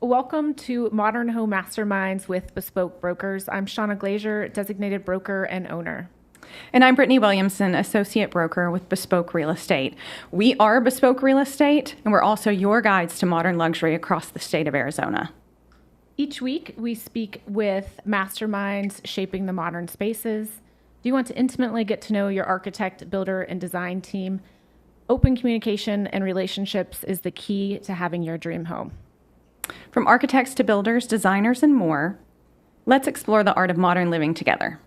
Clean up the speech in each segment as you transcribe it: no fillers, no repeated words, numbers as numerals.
Welcome to Modern Home Masterminds with Bespoke Brokers. I'm Shawna, Glazier, designated broker and owner. And I'm Brittainy Williamson, associate broker with Bespoke Real Estate. We are Bespoke Real Estate, and we're also your guides to modern luxury across the state of Arizona. Each week, we speak with masterminds shaping the modern spaces. Do you want to intimately get to know your architect, builder, and design team? Open communication and relationships is the key to having your dream home. From architects to builders, designers, and more, let's explore the art of modern living together.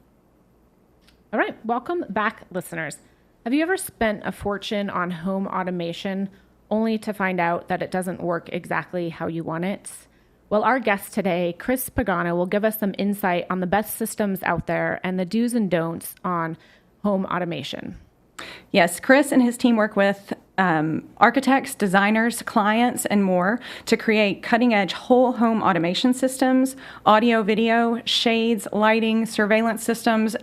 All right, welcome back, listeners. Have you ever spent a fortune on home automation only to find out that it doesn't work exactly how you want it? Well, our guest today, Kris Pagano, will give us some insight on the best systems out there and the do's and don'ts on home automation. Yes, Kris and his team work with architects, designers, clients, and more to create cutting-edge whole home automation systems, audio, video, shades, lighting, surveillance systems,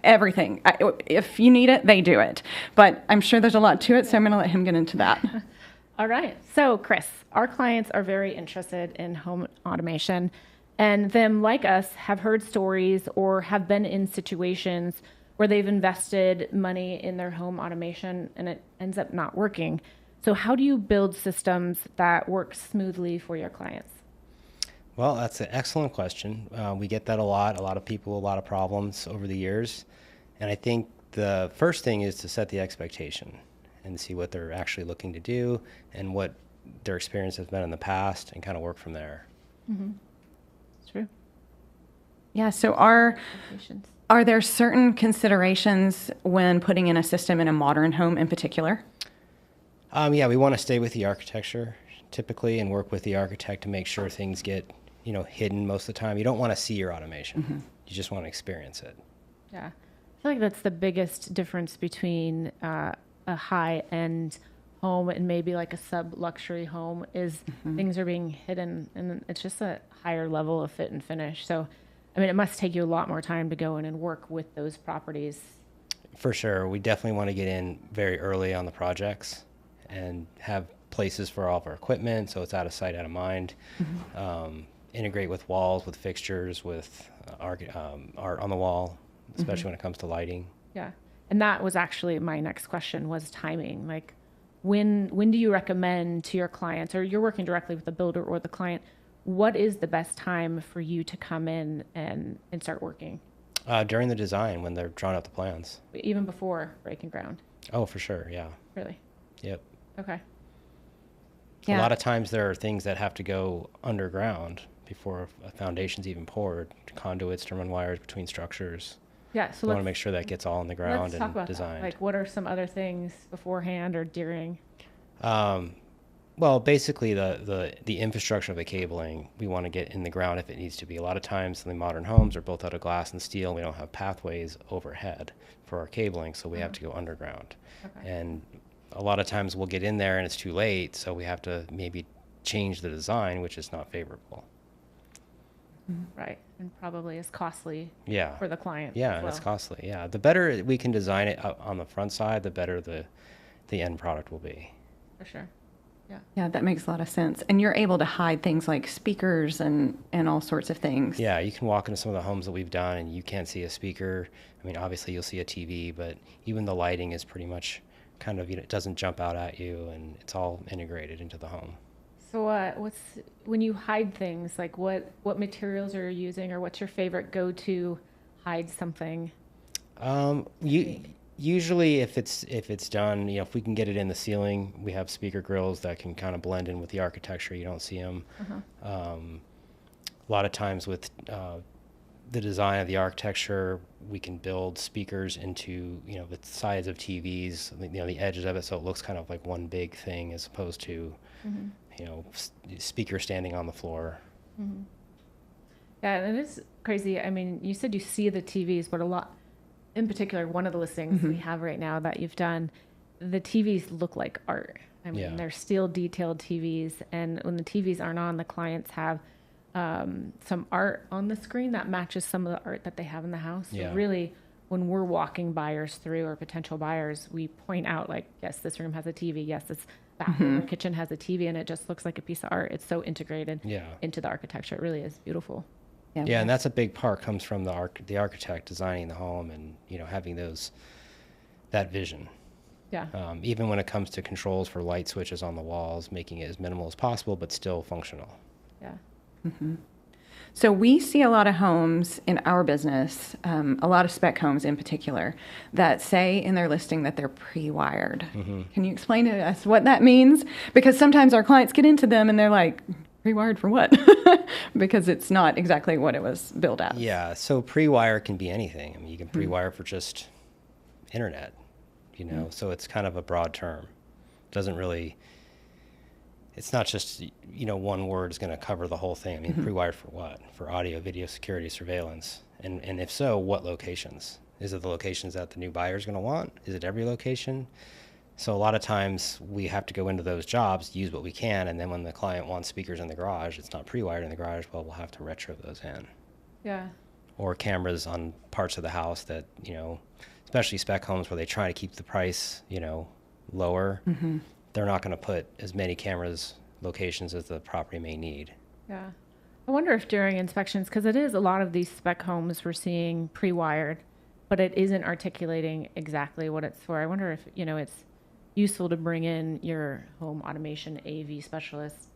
everything. If you need it, they do it. But I'm sure there's a lot to it, so I'm going to let him get into that. All right. So, Kris, our clients are very interested in home automation, and them, like us, have heard stories or have been in situations where they've invested money in their home automation and it ends up not working. So how do you build systems that work smoothly for your clients? Well, that's an excellent question. We get that a lot of people, a lot of problems over the years. And I think the first thing is to set the expectation and see what they're actually looking to do and what their experience has been in the past and kind of work from there. Mm-hmm. It's true. Yeah, so are there certain considerations when putting in a system in a modern home in particular? Yeah, we want to stay with the architecture typically and work with the architect to make sure things get, hidden most of the time. You don't want to see your automation. Mm-hmm. You just want to experience it. Yeah. I feel like that's the biggest difference between a high-end home and maybe like a sub-luxury home is things are being hidden and it's just a higher level of fit and finish. So it must take you a lot more time to go in and work with those properties. For sure. We definitely want to get in very early on the projects and have places for all of our equipment so it's out of sight, out of mind. Mm-hmm. Integrate with walls, with fixtures, with art on the wall, especially when it comes to lighting. Yeah. And that was actually my next question was timing. Like when do you recommend to your clients, or you're working directly with the builder or the client, what is the best time for you to come in and start working? During the design, when they're drawing up the plans. Even before breaking ground? Oh, for sure, yeah. Really? Yep. Okay. Yeah. A lot of times there are things that have to go underground before a foundation's even poured, conduits to run wires between structures. Yeah, so we want to make sure that gets all in the ground and and designed. Like, what are some other things beforehand or during? Well, basically the infrastructure of the cabling, we want to get in the ground if it needs to be. A lot of times the modern homes are built out of glass and steel. We don't have pathways overhead for our cabling, so we have to go underground. Okay. And a lot of times we'll get in there and it's too late, so we have to maybe change the design, which is not favorable. Right, and probably is costly for the client. Yeah, and it's costly. Yeah, the better we can design it on the front side, the better the end product will be. For sure. Yeah, that makes a lot of sense. And you're able to hide things like speakers and all sorts of things. Yeah, you can walk into some of the homes that we've done and you can't see a speaker. Obviously you'll see a TV, but even the lighting is pretty much kind of, it doesn't jump out at you and it's all integrated into the home. So when you hide things, like what materials are you using or what's your favorite go-to hide something? Usually if it's done, if we can get it in the ceiling, we have speaker grills that can kind of blend in with the architecture. You don't see them. Uh-huh. A lot of times with the design of the architecture, we can build speakers into, the size of TVs, the edges of it, so it looks kind of like one big thing as opposed to, speaker standing on the floor. Mm-hmm. Yeah, and it is crazy. You said you see the TVs, but a lot, in particular, one of the listings we have right now that you've done, the TVs look like art. They're steel detailed TVs, and when the TVs aren't on, the clients have some art on the screen that matches some of the art that they have in the house. So really, when we're walking buyers through or potential buyers, we point out like, yes, this room has a TV. Yes, bathroom or kitchen has a TV, and it just looks like a piece of art. It's so integrated Yeah. into the architecture. It really is beautiful. Yeah, and that's a big part comes from the architect designing the home and, you know, having that vision. Yeah. Even when it comes to controls for light switches on the walls, making it as minimal as possible, but still functional. Yeah. So we see a lot of homes in our business, a lot of spec homes in particular, that say in their listing that they're pre-wired. Can you explain to us what that means? Because sometimes our clients get into them and they're like, pre-wired for what? Because it's not exactly what it was built as. Yeah, so pre-wire can be anything. I mean, you can pre-wire for just internet, you know, so it's kind of a broad term. Doesn't really, it's not just, you know, one word is going to cover the whole thing. I mean, pre-wired for what? For audio, video, security, surveillance. And if so, what locations? Is it the locations that the new buyer is going to want? Is it every location? So a lot of times we have to go into those jobs, use what we can, and then when the client wants speakers in the garage, it's not pre-wired in the garage, well, we'll have to retro those in. Yeah. Or cameras on parts of the house that, you know, especially spec homes where they try to keep the price, you know, lower. They're not going to put as many cameras locations as the property may need. Yeah. I wonder if during inspections, because it is a lot of these spec homes we're seeing pre-wired, but it isn't articulating exactly what it's for. I wonder if, you know, it's useful to bring in your home automation AV specialist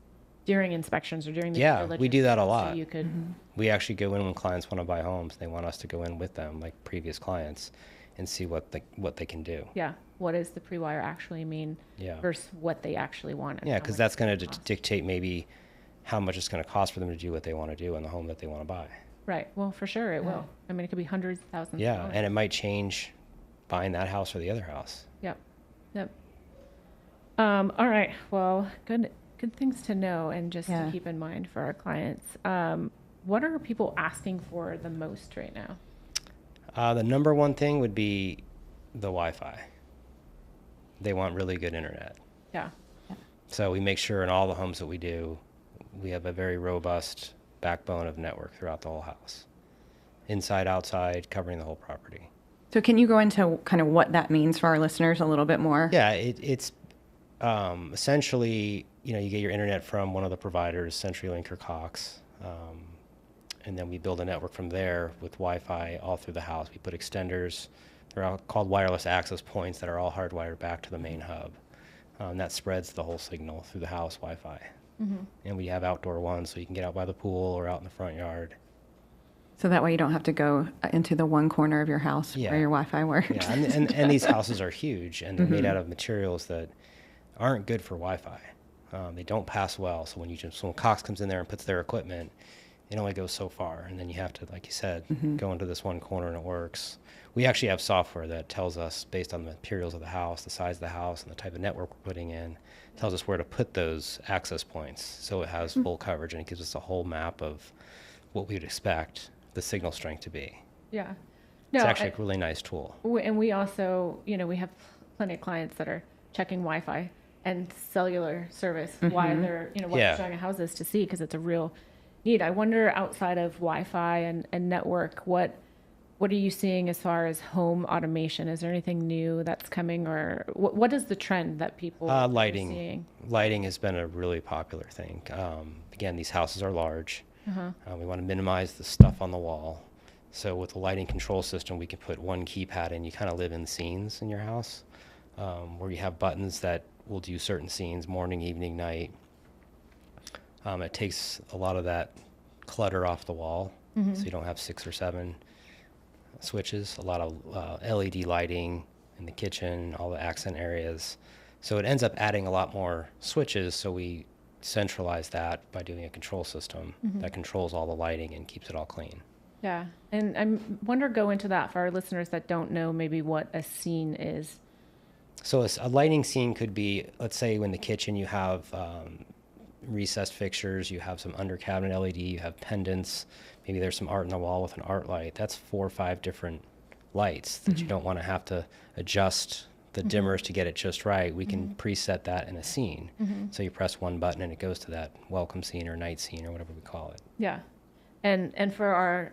during inspections or during the Yeah, we do that a lot. So you could, We actually go in when clients want to buy homes. They want us to go in with them, like previous clients, and see what they can do. yeah, what does the pre-wire actually mean versus what they actually want? Yeah, because that's going to dictate maybe how much it's going to cost for them to do what they want to do in the home that they want to buy. Right. Well, for sure it will. I mean, it could be hundreds, thousands. Yeah, of dollars. and it might change buying that house or the other house. Yep. Yep. All right. Well, good things to know and just to keep in mind for our clients. What are people asking for the most right now? The number one thing would be the Wi-Fi. They want really good internet. Yeah. So we make sure in all the homes that we do, we have a very robust backbone of network throughout the whole house. Inside, outside, covering the whole property. So can you go into kind of what that means for our listeners a little bit more? Yeah, it's essentially, you know, you get your internet from one of the providers, CenturyLink or Cox, and then we build a network from there with Wi-Fi all through the house. We put extenders, they're all called wireless access points that are all hardwired back to the main hub. That spreads the whole signal through the house Wi-Fi. And we have outdoor ones, so you can get out by the pool or out in the front yard. So that way you don't have to go into the one corner of your house where your Wi-Fi works. Yeah, and these houses are huge, and they're made out of materials that aren't good for Wi-Fi. They don't pass well, so when Cox comes in there and puts their equipment, it only goes so far, and then you have to, like you said, go into this one corner and it works. We actually have software that tells us, based on the materials of the house, the size of the house, and the type of network we're putting in, tells us where to put those access points so it has full coverage, and it gives us a whole map of what we would expect the signal strength to be. Yeah. It's actually a really nice tool. And we also, you know, we have plenty of clients that are checking Wi-Fi and cellular service while they're, you know, while they're showing houses to see, because it's a real need. I wonder, outside of Wi-Fi and network, what are you seeing as far as home automation? Is there anything new that's coming, or what is the trend that people are seeing? Lighting has been a really popular thing. Again, these houses are large. We want to minimize the stuff on the wall. So with the lighting control system, we can put one keypad in. You kind of live in scenes in your house, where you have buttons that will do certain scenes, morning, evening, night. It takes a lot of that clutter off the wall, so you don't have 6 or 7 switches, a lot of LED lighting in the kitchen, all the accent areas. So it ends up adding a lot more switches, so we centralize that by doing a control system that controls all the lighting and keeps it all clean. Yeah, and I wonder, go into that for our listeners that don't know maybe what a scene is. So a lighting scene could be, let's say in the kitchen you have recessed fixtures, you have some under cabinet LED, you have pendants, maybe there's some art on the wall with an art light. That's 4 or 5 different lights that you don't want to have to adjust the dimmers to get it just right. We can preset that in a scene. So you press one button and it goes to that welcome scene or night scene or whatever we call it. Yeah. And for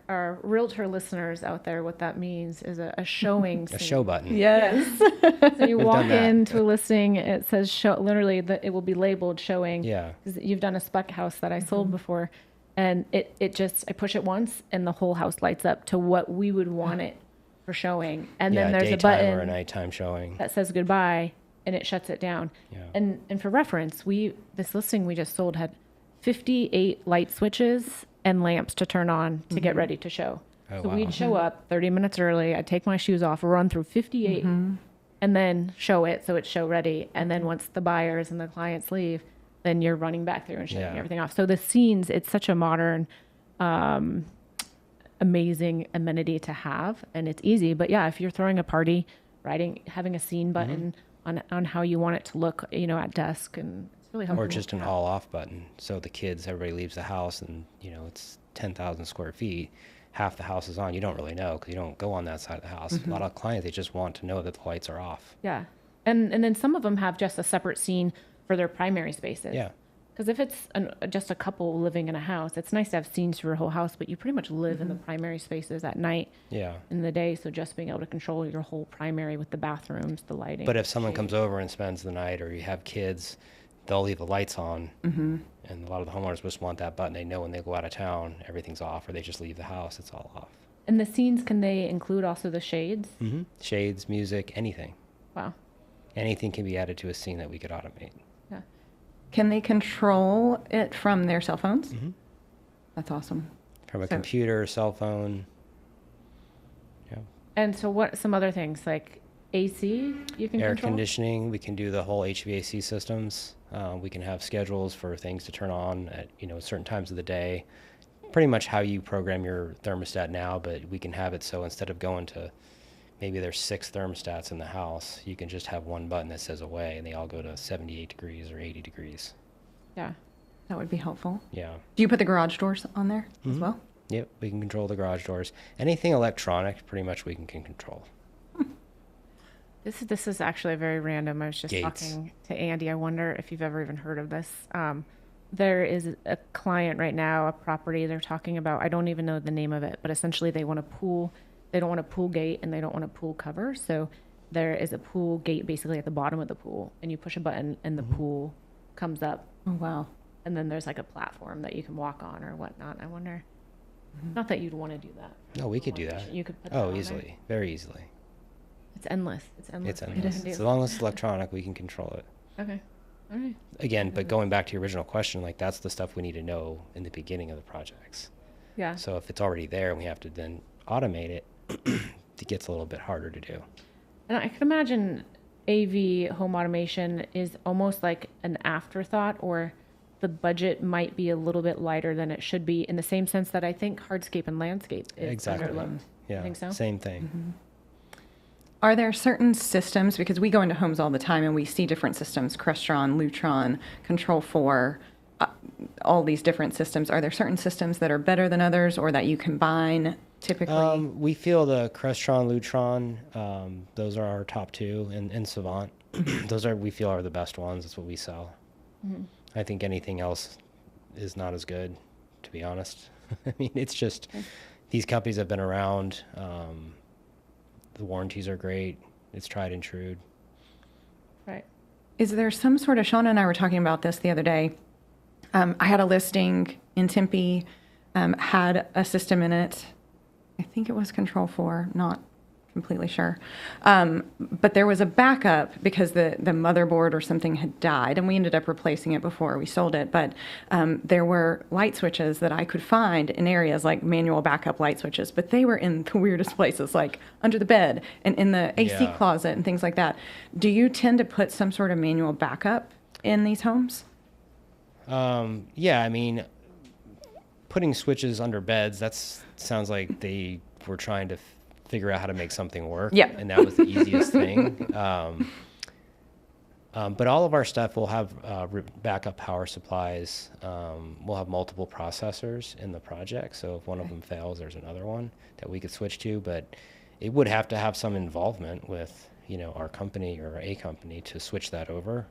our realtor listeners out there, what that means is a showing A scene. show button. Yes. So you We've walk done that. into a listing, it says show, literally it will be labeled showing. Yeah. 'Cause you've done a spec house that I sold before, and it just, I push it once and the whole house lights up to what we would want it for showing. And Yeah, then there's a daytime button or a nighttime showing. that says goodbye and it shuts it down. Yeah. And for reference, this listing we just sold had 58 light switches and lamps to turn on to get ready to show. Oh, So wow. we'd show up 30 minutes early. I'd take my shoes off, run through 58 and then show it so it's show ready. And then once the buyers and the clients leave, then you're running back through and shutting Yeah. everything off. So the scenes, it's such a modern, amazing amenity to have, and it's easy. But yeah, if you're throwing a party, having a scene button on how you want it to look, at desk, and it's really helpful. Or just an all off button. So the kids, everybody leaves the house and, it's 10,000 square feet. Half the house is on. You don't really know because you don't go on that side of the house. A lot of clients, they just want to know that the lights are off. Yeah. And then some of them have just a separate scene for their primary spaces. Yeah. Because if it's just a couple living in a house, it's nice to have scenes for your whole house, but you pretty much live in the primary spaces at night, Yeah. in the day. So just being able to control your whole primary with the bathrooms, the lighting. But if someone comes over and spends the night or you have kids, they'll leave the lights on. And a lot of the homeowners just want that button. They know when they go out of town, everything's off, or they just leave the house, it's all off. And the scenes, can they include also the shades? Shades, music, anything. Wow. Anything can be added to a scene that we could automate. Yeah. Can they control it from their cell phones? That's awesome. From a So- computer, cell phone. Yeah. And so what, some other things like AC you can Air control? conditioning, we can do the whole HVAC systems. We can have schedules for things to turn on at certain times of the day. Pretty much how you program your thermostat now, but we can have it so instead of going to maybe there's 6 thermostats in the house, you can just have one button that says away, and they all go to 78 degrees or 80 degrees. Yeah. That would be helpful. Yeah. Do you put the garage doors on there as well? Yep, we can control the garage doors. Anything electronic, pretty much we can control. This is actually very random. I was just Gates. talking to Andy. I wonder if you've ever even heard of this. There is a client right now, a property they're talking about. I don't even know the name of it, but essentially they want a pool. They don't want a pool gate and they don't want a pool cover. So there is a pool gate basically at the bottom of the pool, and you push a button and the pool comes up. Oh, wow. And then there's like a platform that you can walk on or whatnot. I wonder. Not that you'd want to do that. No, we could do that. You could put that Oh, on there. easily. Very easily. It's endless. It's endless. It's what you endless. can do. As long as it's electronic, we can control it. Okay. All right. Again, but going back to your original question, like that's the stuff we need to know in the beginning of the projects. Yeah. So if it's already there and we have to then automate it, it gets a little bit harder to do. And I can imagine AV home automation is almost like an afterthought, or the budget might be a little bit lighter than it should be, in the same sense that I think hardscape and landscape is Exactly. underlooked. Yeah. You think so? Same thing. Are there certain systems, because we go into homes all the time and we see different systems, Crestron, Lutron, Control 4, all these different systems. Are there certain systems that are better than others or that you combine typically? We feel the Crestron, Lutron, those are our top 2, and Savant. Those we feel are the best ones. That's what we sell. I think anything else is not as good, to be honest. I mean, it's just these companies have been around. The warranties are great. It's tried and true. Right. Is there some sort of, Shawna and I were talking about this the other day. I had a listing in Tempe, had a system in it. I think it was Control 4, not completely sure. But there was a backup because the motherboard or something had died, and we ended up replacing it before we sold it. But there were light switches that I could find in areas like manual backup light switches, but they were in the weirdest places, like under the bed and in the AC Yeah. closet and things like that. Do you tend to put some sort of manual backup in these homes? Yeah, I mean, putting switches under beds, sounds like they were trying to figure out how to make something work. Yeah. And that was the easiest thing. But all of our stuff will have backup power supplies. We'll have multiple processors in the project. So if one of them fails, there's another one that we could switch to. But it would have to have some involvement with, our company or a company to switch that over.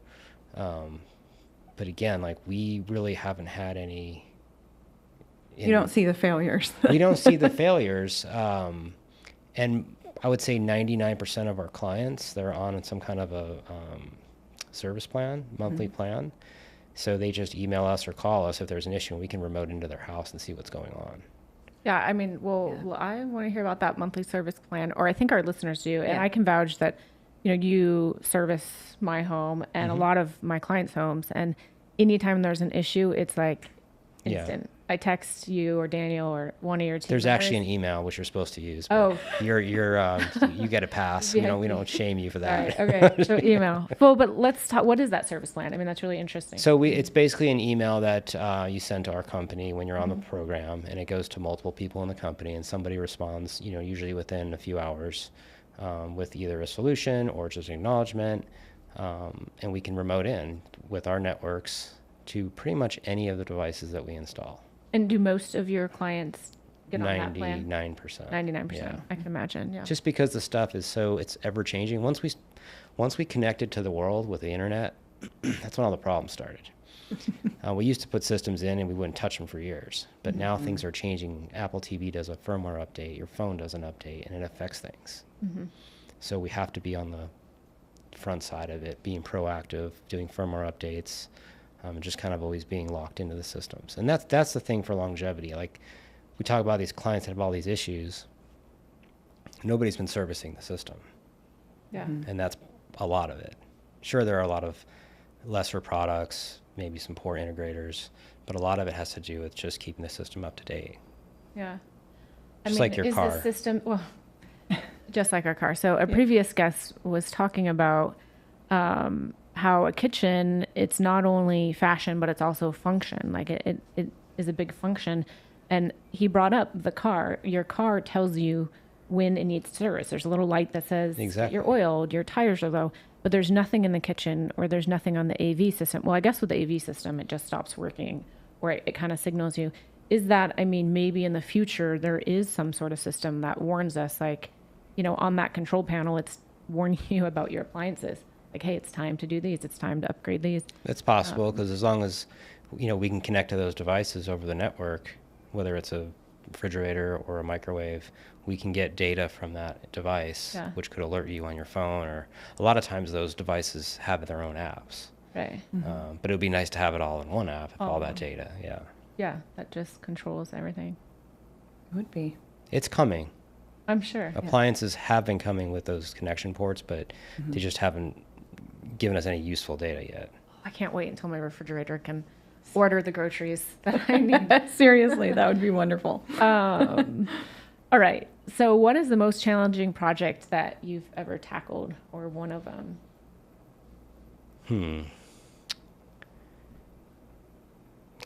But again, like we really haven't had any You don't see the failures. We don't see the failures. And I would say 99% of our clients, they're on some kind of a service plan, monthly plan. So they just email us or call us if there's an issue, and we can remote into their house and see what's going on. Yeah, I mean, well, I want to hear about that monthly service plan, or I think our listeners do. And I can vouch that, you service my home and a lot of my clients' homes. And anytime there's an issue, it's like instant. I text you or Daniel or one of your team There's members. actually an email which you're supposed to use. Oh, you get a pass. We don't shame you for that. Right, okay. So email. Well, but let's talk. What is that service plan? I mean, that's really interesting. So it's basically an email that you send to our company when you're on the program, and it goes to multiple people in the company, and somebody responds, usually within a few hours, with either a solution or just an acknowledgement, and we can remote in with our networks to pretty much any of the devices that we install. And do most of your clients get on that plan? 99%. 99%. Yeah. I can imagine. Yeah. Just because the stuff is it's ever changing. Once we connected to the world with the internet, that's when all the problems started. We used to put systems in and we wouldn't touch them for years. But now things are changing. Apple TV does a firmware update. Your phone does an update, and it affects things. So we have to be on the front side of it, being proactive, doing firmware updates, and just kind of always being locked into the systems. And that's the thing for longevity. Like, we talk about these clients that have all these issues. Nobody's been servicing the system. Yeah. And that's a lot of it. Sure, there are a lot of lesser products, maybe some poor integrators, but a lot of it has to do with just keeping the system up to date. Yeah. Just like your car. Is the system, well, just like our car. So a previous guest was talking about how a kitchen, it's not only fashion, but it's also function. Like it is a big function. And he brought up the car. Your car tells you when it needs service. There's a little light that says Exactly. you're oiled, your tires are low, but there's nothing in the kitchen, or there's nothing on the AV system. Well, I guess with the AV system, it just stops working, or it kind of signals you. Is that, I mean, maybe in the future, there is some sort of system that warns us, like, on that control panel, it's warning you about your appliances. Like, hey, it's time to do these. It's time to upgrade these. It's possible, because as long as, we can connect to those devices over the network, whether it's a refrigerator or a microwave, we can get data from that device, which could alert you on your phone. Or a lot of times those devices have their own apps. Right. But it would be nice to have it all in one app, all that data. Yeah. Yeah, that just controls everything. It would be. It's coming. I'm sure. Appliances have been coming with those connection ports, but they just haven't given us any useful data yet. I can't wait until my refrigerator can order the groceries that I need. Seriously, that would be wonderful. All right. So what is the most challenging project that you've ever tackled, or one of them?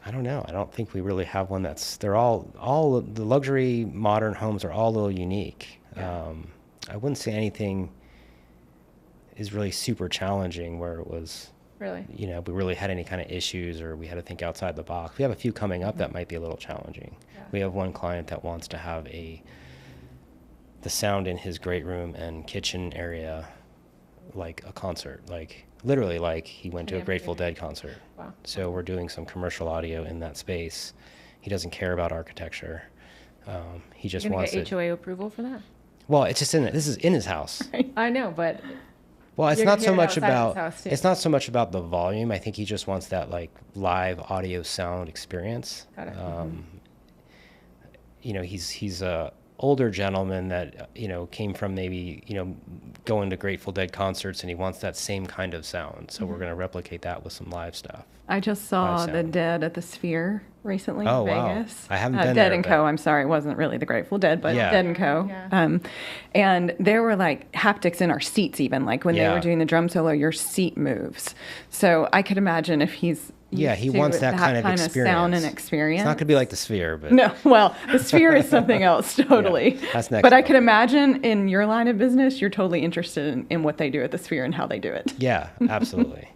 I don't know. I don't think we really have one they're all the luxury modern homes are all a little unique. I wouldn't say anything is really super challenging where it was, Really? we really had any kind of issues or we had to think outside the box. We have a few coming up that might be a little challenging. Yeah. We have one client that wants to have the sound in his great room and kitchen area like a concert, like literally like he went to a Grateful Dead concert. Wow. So we're doing some commercial audio in that space. He doesn't care about architecture. He just wants get HOA approval for that? Well, it's just this is in his house. I know, but Well, it's you're not gonna so hear it much outside his about house, too. it's not so much about the volume. I think he just wants that like live audio sound experience. Got it. He's a older gentleman that came from maybe going to Grateful Dead concerts, and he wants that same kind of sound. So we're going to replicate that with some live stuff. I just saw Live the sound. Dead at the Sphere recently Oh, in wow. Vegas. I haven't been Dead there, and but- Co. I'm sorry, it wasn't really the Grateful Dead, but Yeah. Dead and Co. Yeah. And there were like haptics in our seats, even like when they Yeah. were doing the drum solo, your seat moves. So I could imagine if he's Yeah, he used to wants that kind of experience. sound and experience. It's not going to be like the Sphere, but No, well, the Sphere is something else, totally. Yeah, that's next But I level. could imagine in your line of business, you're totally interested in what they do at the Sphere and how they do it. yeah, absolutely.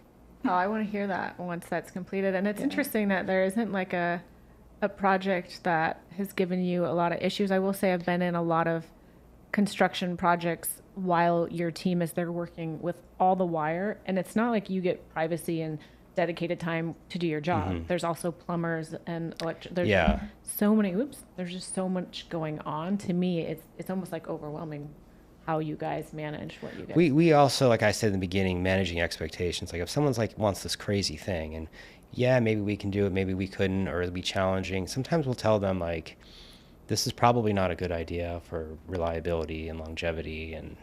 oh, I want to hear that once that's completed. And it's interesting that there isn't like a project that has given you a lot of issues. I will say I've been in a lot of construction projects while your team is there working with all the wire, and it's not like you get privacy and dedicated time to do your job. There's also plumbers and there's Yeah. so many, there's just so much going on. To me, it's almost like overwhelming how you guys manage what you guys. We also, like I said in the beginning, managing expectations. Like if someone's like wants this crazy thing and yeah, maybe we can do it, maybe we couldn't, or it'll be challenging. Sometimes we'll tell them like, this is probably not a good idea for reliability and longevity, and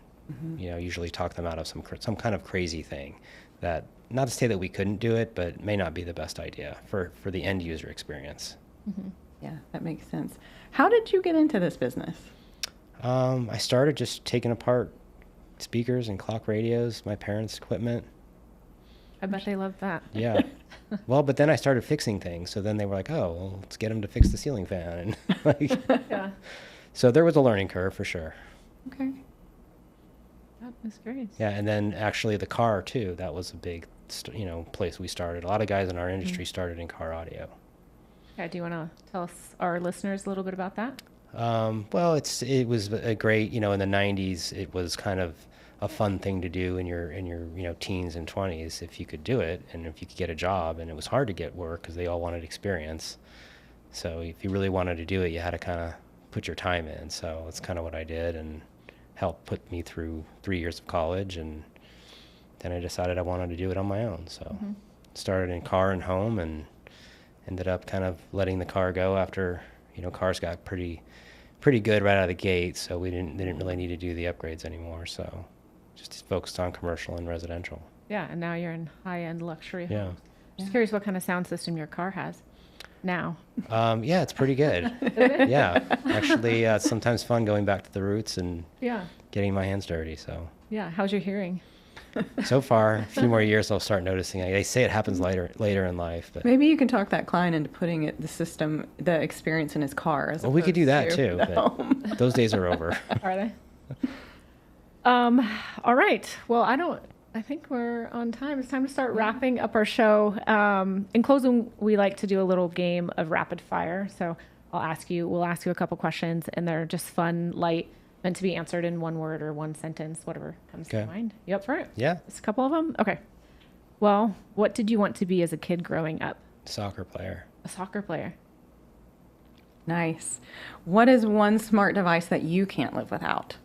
usually talk them out of some kind of crazy thing that, not to say that we couldn't do it, but may not be the best idea for the end user experience. Yeah, that makes sense. How did you get into this business? I started just taking apart speakers and clock radios, my parents' equipment. I bet they love that. Yeah. Well, but then I started fixing things. So then they were like, oh, well, let's get them to fix the ceiling fan. And like, Yeah. So there was a learning curve for sure. Okay. That is great. Yeah. And then actually the car too, that was a big, place we started. A lot of guys in our industry started in car audio. Yeah. Do you want to tell us, our listeners, a little bit about that? Well, it was a great, in the 90s, it was kind of a fun thing to do in your teens and 20s if you could do it and if you could get a job. And it was hard to get work because they all wanted experience. So if you really wanted to do it, you had to kind of put your time in. So that's kind of what I did, and helped put me through 3 years of college. And then I decided I wanted to do it on my own. So started in car and home, and ended up kind of letting the car go after, cars got pretty good right out of the gate. So they didn't really need to do the upgrades anymore. So just focused on commercial and residential. Yeah. And now you're in high-end luxury homes. Yeah. Just curious what kind of sound system your car has now. Yeah, it's pretty good. Yeah. Actually, it's sometimes fun going back to the roots and getting my hands dirty. So Yeah. How's your hearing? so far, a few more years, I'll start noticing. They say it happens later in life, but Maybe you can talk that client into putting the experience in his car. Well, we could do that too. But those days are over. Are they? All right. Well, I think we're on time. It's time to start wrapping up our show. In closing, we like to do a little game of rapid fire. So we'll ask you a couple questions, and they're just fun, light, meant to be answered in one word or one sentence, whatever comes to mind. You up for it? Yeah. Just a couple of them? Okay. Well, what did you want to be as a kid growing up? Soccer player. A soccer player. Nice. What is one smart device that you can't live without?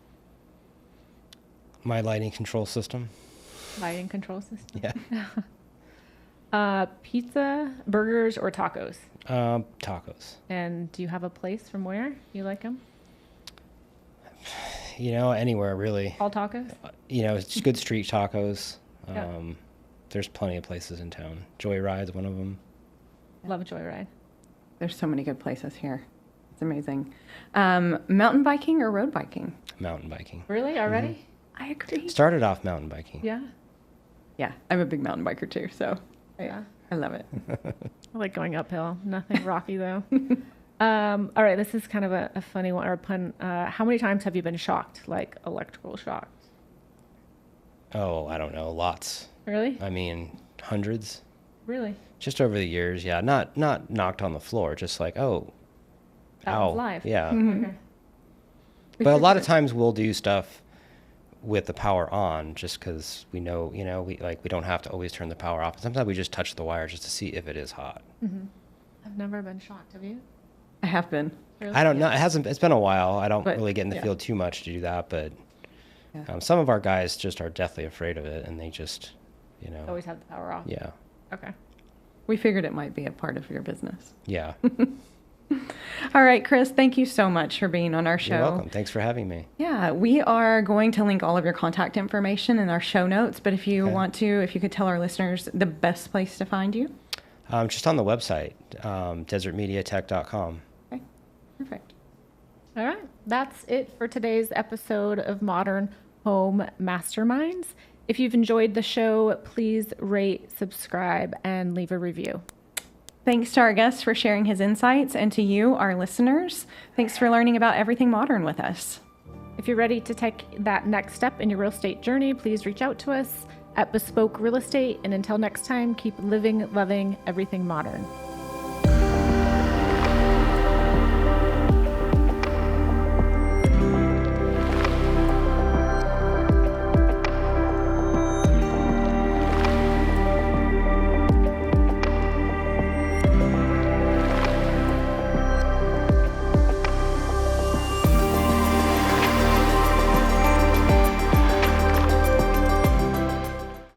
My lighting control system. Lighting control system. Yeah. Pizza, burgers, or tacos? Tacos. And do you have a place from where you like them? Anywhere really. All tacos? It's good street tacos. Yeah. There's plenty of places in town. Joyride's one of them. Love a Joyride. There's so many good places here. It's amazing. Mountain biking or road biking? Mountain biking. Really? Already? I agree. Started off mountain biking. Yeah. Yeah, I'm a big mountain biker too, so Yeah. I love it. I like going uphill. Nothing rocky though. All right. This is kind of a funny one or a pun. How many times have you been shocked, like electrical shocked? Oh, I don't know. Lots. Really? I mean, hundreds. Really? Just over the years, yeah. Not knocked on the floor, just like, oh, That ow. was live. Yeah. Okay. But a lot of times we'll do stuff with the power on just because we know, we don't have to always turn the power off. Sometimes we just touch the wire just to see if it is hot. I've never been shocked. Have you? I have been. Really? I don't know. It's been a while. I don't But, really get in the yeah. field too much to do that, but Yeah. some of our guys just are deathly afraid of it, and they just, Always have the power off. yeah. Okay. We figured it might be a part of your business. Yeah. All right, Kris, thank you so much for being on our show. You're welcome. Thanks for having me. Yeah, we are going to link all of your contact information in our show notes, but if you want to, if you could tell our listeners the best place to find you. Just on the website, desertmediatech.com. Okay, perfect. All right. That's it for today's episode of Modern Home Masterminds. If you've enjoyed the show, please rate, subscribe, and leave a review. Thanks to our guest for sharing his insights, and to you, our listeners, thanks for learning about everything modern with us. If you're ready to take that next step in your real estate journey, please reach out to us at Bespoke Real Estate. And until next time, keep living, loving everything modern.